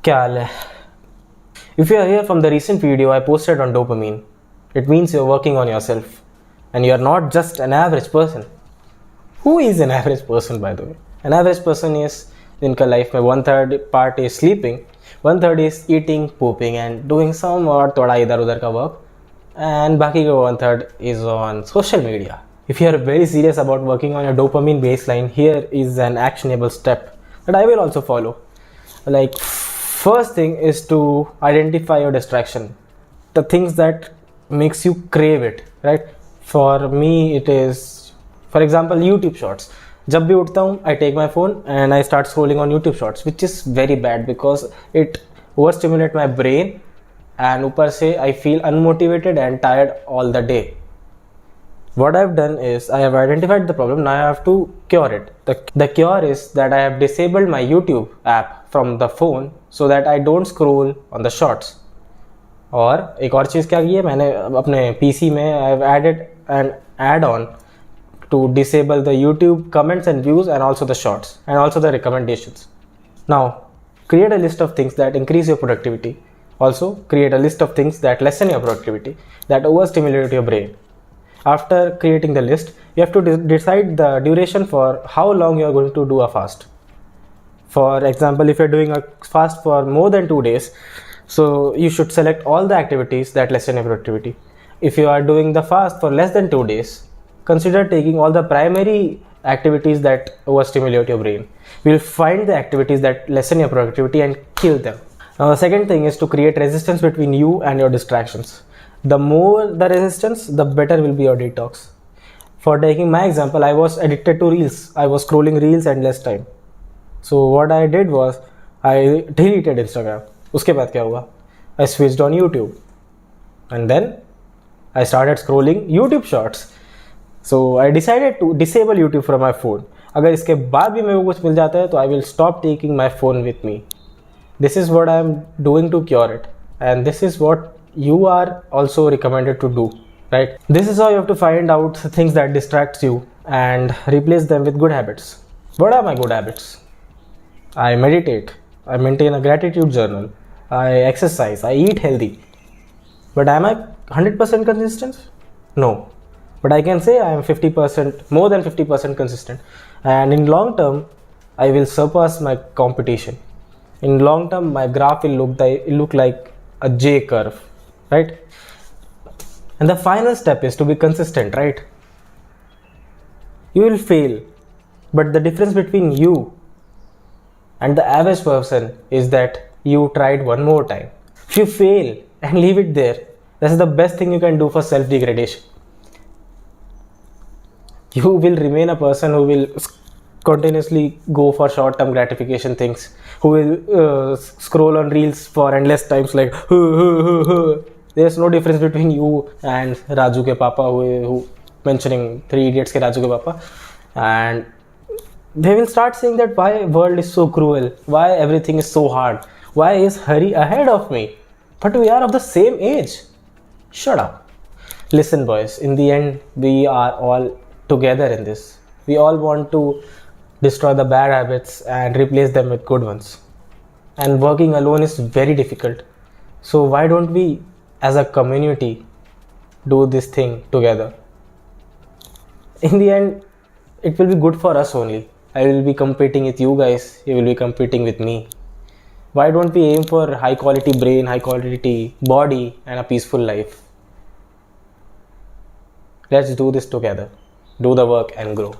क्या हाल है? If you are here from the recent video I posted on dopamine, it means you're working on yourself and you're not just an average person. Who is an average person, by the way? An average person is जिनका life में 1/3 part is sleeping, 1/3 is eating, pooping and doing some और थोड़ा इधर उधर का work, and बाकी का 1/3 is on social media. If you are very serious about working on your dopamine baseline, here is an actionable step that I will also follow. Like, first thing is to identify your distraction, the things that makes you crave it, right? For me it is, for example, YouTube shorts. जब भी उठता हूँ I take my phone and I start scrolling on YouTube shorts, which is very bad because it overstimulate my brain and ऊपर से I feel unmotivated and tired all the day. What I've done is I have identified the problem. Now I have to cure it. The cure is that I have disabled my YouTube app from the phone so that I don't scroll on the shorts. और एक और चीज़ क्या की है मैंने अपने PC में I have added an add-on to disable the YouTube comments and views and also the shorts and also the recommendations. Now create a list of things that increase your productivity. Also create a list of things that lessen your productivity, that overstimulate your brain. After creating the list, you have to decide the duration for how long you are going to do a fast. For example, if you're doing a fast for more than 2 days, so you should select all the activities that lessen your productivity. If you are doing the fast for less than 2 days, consider taking all the primary activities that overstimulate your brain. We'll find the activities that lessen your productivity and kill them. Now, the second thing is to create resistance between you and your distractions. The more the resistance, the better will be your detox. For taking my example, I was addicted to reels. I was scrolling reels endless time. So what I did was I deleted Instagram. उसके बाद क्या हुआ? I switched on YouTube, and then I started scrolling YouTube shorts. So I decided to disable YouTube from my phone. अगर इसके बाद भी मेरे को कुछ मिल जाता है तो I will stop taking my phone with me. This is what I am doing to cure it, and this is what you are also recommended to do, right? This is how you have to find out things that distracts you and replace them with good habits. What are my good habits? I meditate, I maintain a gratitude journal, I exercise, I eat healthy. But am I 100% consistent? No. But I can say I am 50%, more than 50% consistent. And in long term, I will surpass my competition. In long term, my graph will look like a J curve. Right? And the final step is to be consistent, right? You will fail, but the difference between you and the average person is that you tried one more time. If you fail and leave it there, that's the best thing you can do for self-degradation. You will remain a person who will continuously go for short-term gratification things, who will scroll on reels for endless times like there's no difference between you and Raju ke papa, who mentioning 3 Idiots ke Raju ke papa, and they will start saying that why world is so cruel, why everything is so hard, why is Hari ahead of me, but we are of the same age. Shut up. Listen boys, in the end we are all together in this. We all want to destroy the bad habits and replace them with good ones, and working alone is very difficult. So why don't we as a community do this thing together? In the end it will be good for us only. I will be competing with you guys, you will be competing with me. Why don't we aim for high quality brain, high quality body and a peaceful life? Let's do this together. Do the work and grow.